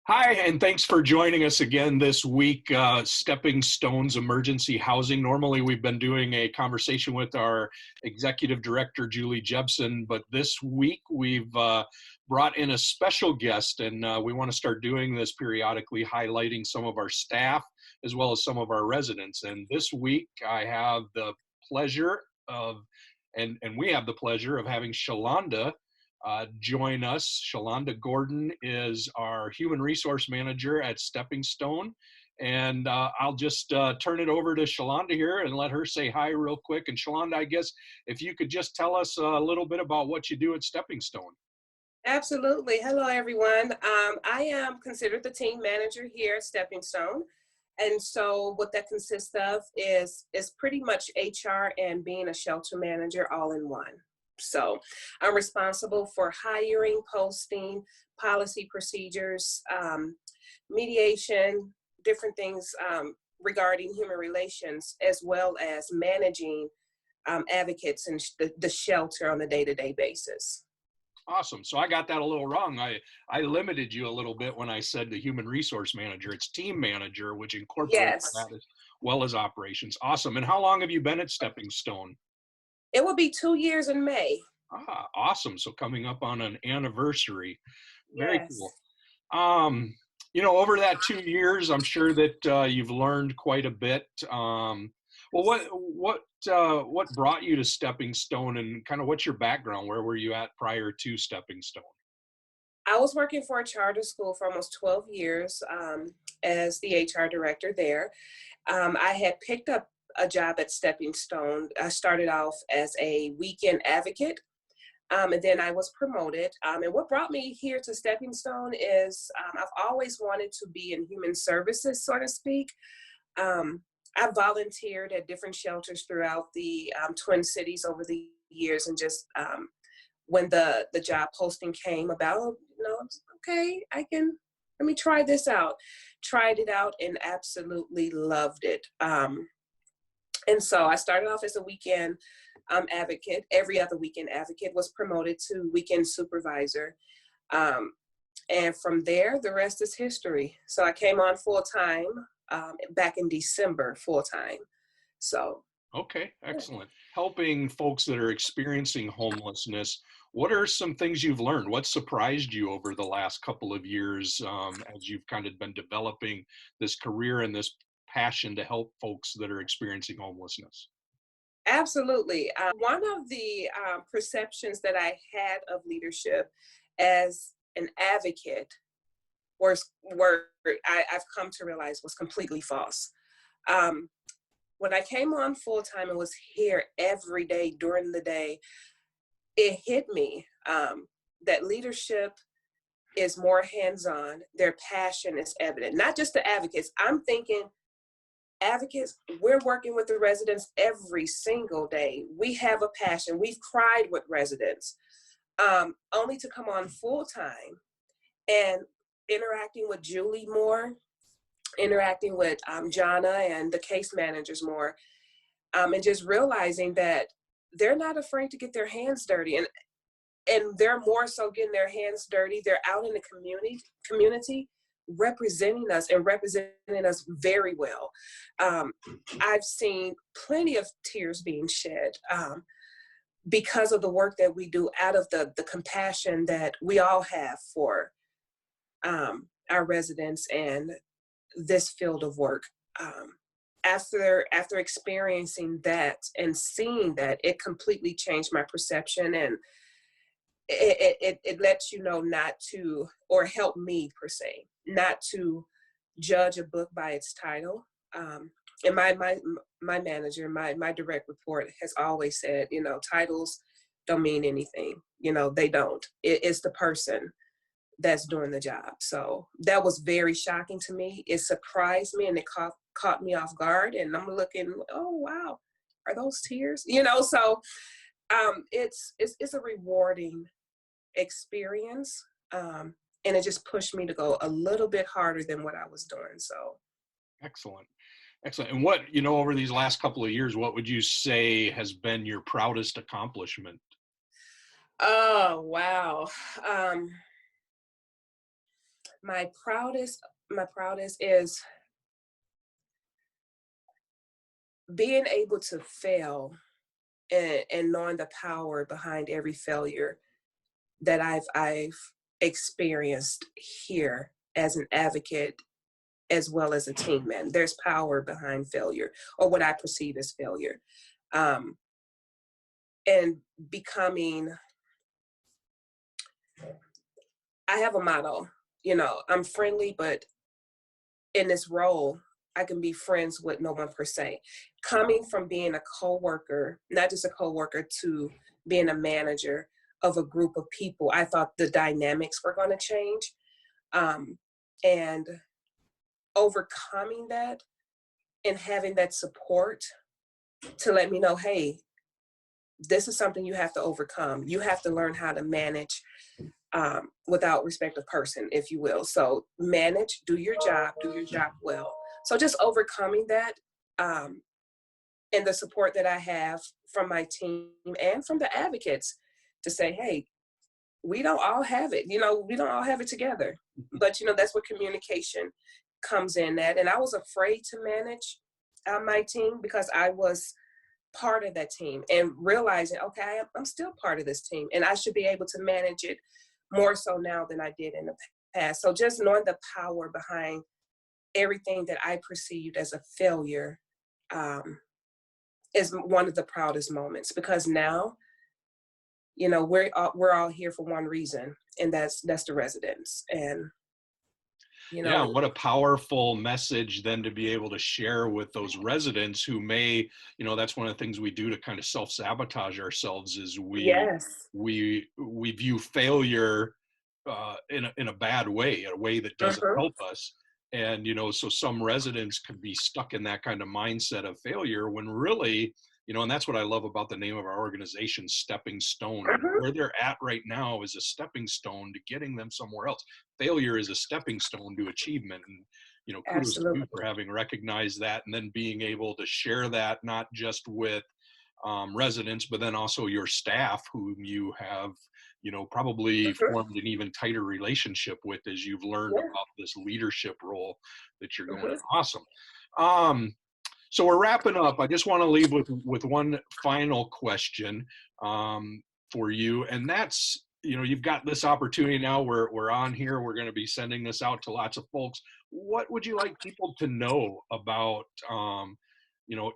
Hi, and thanks for joining us again this week, Stepping Stones Emergency Housing. Normally, we've been doing a conversation with our Executive Director, Julie Jebsen, but this week we've brought in a special guest, and we want to start doing this periodically, highlighting some of our staff as well as some of our residents. And this week, I have the pleasure of, and we have the pleasure of having Shalonda join us. Shalonda Gordon is our Human Resource Manager at Stepping Stone. And I'll just turn it over to Shalonda here and let her say hi real quick. And Shalonda, I guess if you could just tell us a little bit about what you do at Stepping Stone. Absolutely. Hello, everyone. I am considered the team manager here at Stepping Stone. And so what that consists of is pretty much HR and being a shelter manager all in one. So I'm responsible for hiring, posting, policy procedures, mediation, different things regarding human relations, as well as managing advocates and the shelter on a day-to-day basis. Awesome. So I got that a little wrong. I limited you a little bit when I said the human resource manager. It's team manager, which incorporates Yes. that as well as operations. Awesome. And how long have you been at Stepping Stone? It will be 2 years in May. Awesome. So coming up on an anniversary. Very Yes. cool. Over that 2 years, I'm sure that you've learned quite a bit. What brought you to Stepping Stone, and kind of what's your background? Where were you at prior to Stepping Stone? I was working for a charter school for almost 12 years as the HR director there. I had picked up a job at Stepping Stone. I started off as a weekend advocate, and then I was promoted. And what brought me here to Stepping Stone is I've always wanted to be in human services, so to speak. I volunteered at different shelters throughout the Twin Cities over the years, and just when the job posting came about, okay, let me try this out. Tried it out and absolutely loved it. And so I started off as a weekend advocate. Every other weekend advocate, was promoted to weekend supervisor. And from there, the rest is history. So I came on full time back in December, full time. So. Okay, excellent. Helping folks that are experiencing homelessness. What are some things you've learned? What surprised you over the last couple of years as you've kind of been developing this career and this passion to help folks that are experiencing homelessness? Absolutely. One of the perceptions that I had of leadership as an advocate I've come to realize was completely false. When I came on full time and was here every day during the day, it hit me that leadership is more hands-on. Their passion is evident, not just the advocates. I'm thinking advocates, we're working with the residents every single day. We have a passion. We've cried with residents, only to come on full time and interacting with Julie more, interacting with Jana and the case managers more, and just realizing that they're not afraid to get their hands dirty, and they're more so getting their hands dirty. They're out in the community representing us and representing us very well. I've seen plenty of tears being shed because of the work that we do, out of the compassion that we all have for our residents and this field of work. After experiencing that and seeing that, it completely changed my perception, and it lets you know not to, or help me per se, not to judge a book by its title. And my manager, my direct report has always said, titles don't mean anything. They don't. It's the person that's doing the job. So that was very shocking to me. It surprised me, and it caught me off guard. And I'm looking, oh wow, are those tears? So it's a rewarding experience, and it just pushed me to go a little bit harder than what I was doing. So Excellent. And what, over these last couple of years, what would you say has been your proudest accomplishment? Oh wow. My proudest is being able to fail and knowing the power behind every failure that I've experienced here as an advocate as well as a team man. There's power behind failure, or what I perceive as failure. Um, and becoming, I have a motto, I'm friendly, but in this role, I can be friends with no one per se. Coming from being a coworker, not just a coworker, to being a manager of a group of people, I thought the dynamics were going to change. And overcoming that and having that support to let me know, hey, this is something you have to overcome. You have to learn how to manage without respect of person, if you will. So manage, do your job well. So just overcoming that, and the support that I have from my team and from the advocates to say, hey, we don't all have it. We don't all have it together. But, that's what communication comes in at. And I was afraid to manage my team because I was part of that team, and realizing, okay, I'm still part of this team and I should be able to manage it more so now than I did in the past. So just knowing the power behind everything that I perceived as a failure is one of the proudest moments, because now, we're all here for one reason, and that's the residents. And Yeah, what a powerful message then to be able to share with those residents who may, that's one of the things we do to kind of self-sabotage ourselves, is yes. we view failure in a bad way, a way that doesn't Mhm. help us. And, so some residents could be stuck in that kind of mindset of failure when really, and that's what I love about the name of our organization, Stepping Stone. Mhm. Where they're at right now is a stepping stone to getting them somewhere else. Failure is a stepping stone to achievement. And, kudos to you Absolutely. for having recognized that, and then being able to share that, not just with residents, but then also your staff, whom you have, probably Mhm. formed an even tighter relationship with as you've learned Yeah. about this leadership role that you're going in. Mhm. Awesome. So we're wrapping up. I just want to leave with one final question for you, and that's, you've got this opportunity now. We're on here. We're going to be sending this out to lots of folks. What would you like people to know about,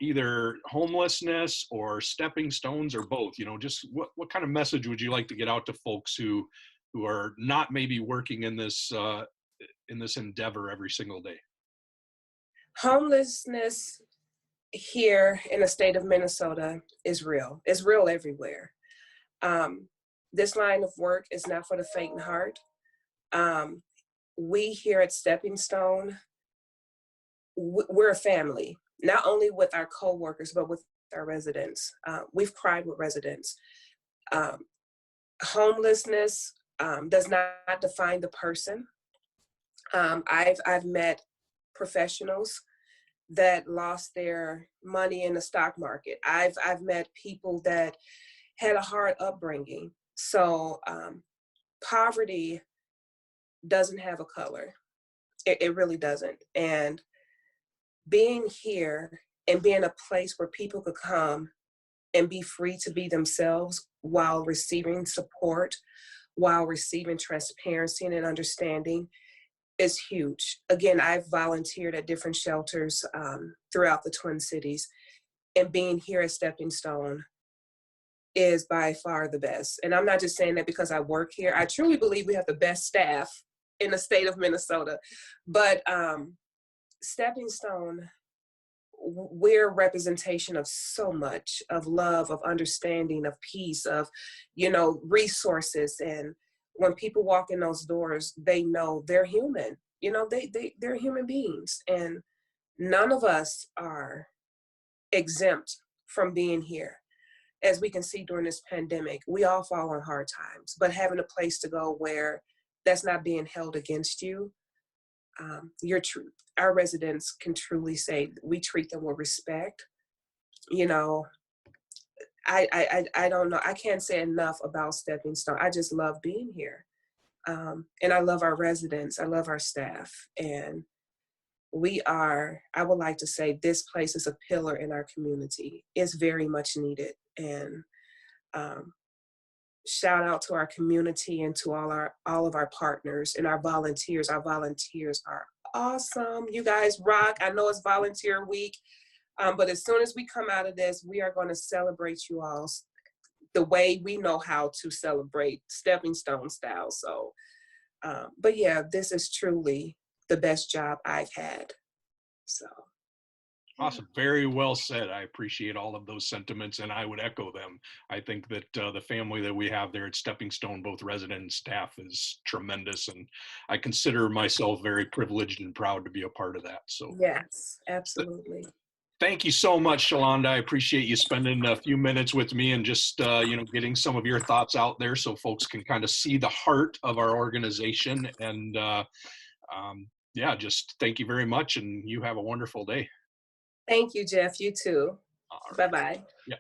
either homelessness or stepping stones, or both? Just what kind of message would you like to get out to folks who are not maybe working in this endeavor every single day? Homelessness here in the state of Minnesota is real. It's real everywhere. Um, this line of work is not for the faint in heart. Um, we here at Stepping Stone, we're a family, not only with our coworkers, but with our residents. We've cried with residents. Um, Homelessness does not define the person. I've met professionals that lost their money in the stock market. I've met people that had a hard upbringing. So poverty doesn't have a color. It really doesn't. And being here and being a place where people could come and be free to be themselves while receiving support, while receiving transparency and understanding is huge. Again, I've volunteered at different shelters throughout the Twin Cities, and being here at Stepping Stone is by far the best. And I'm not just saying that because I work here. I truly believe we have the best staff in the state of Minnesota. But Stepping Stone, we're a representation of so much, of love, of understanding, of peace, of, resources. And when people walk in those doors, they know they're human. They're human beings. And none of us are exempt from being here. As we can see during this pandemic, we all fall on hard times, but having a place to go where that's not being held against you, our residents can truly say we treat them with respect. You know, I don't know. I can't say enough about Stepping Stone. I just love being here. And I love our residents. I love our staff. And I would like to say this place is a pillar in our community. It's very much needed. And um, shout out to our community and to all of our partners and our volunteers. Our volunteers are awesome. You guys rock. I know it's volunteer week, but as soon as we come out of this, we are going to celebrate you all the way we know how to celebrate, stepping stone style. So, but yeah, this is truly the best job I've had. So. Awesome. Very well said. I appreciate all of those sentiments, and I would echo them. I think that the family that we have there at Stepping Stone, both resident and staff, is tremendous, and I consider myself very privileged and proud to be a part of that. So Yes, absolutely. thank you so much, Shalonda. I appreciate you spending a few minutes with me and just getting some of your thoughts out there so folks can kind of see the heart of our organization. And yeah, just thank you very much, and you have a wonderful day. Thank you, Jeff. You too. All right. Bye-bye. Yeah.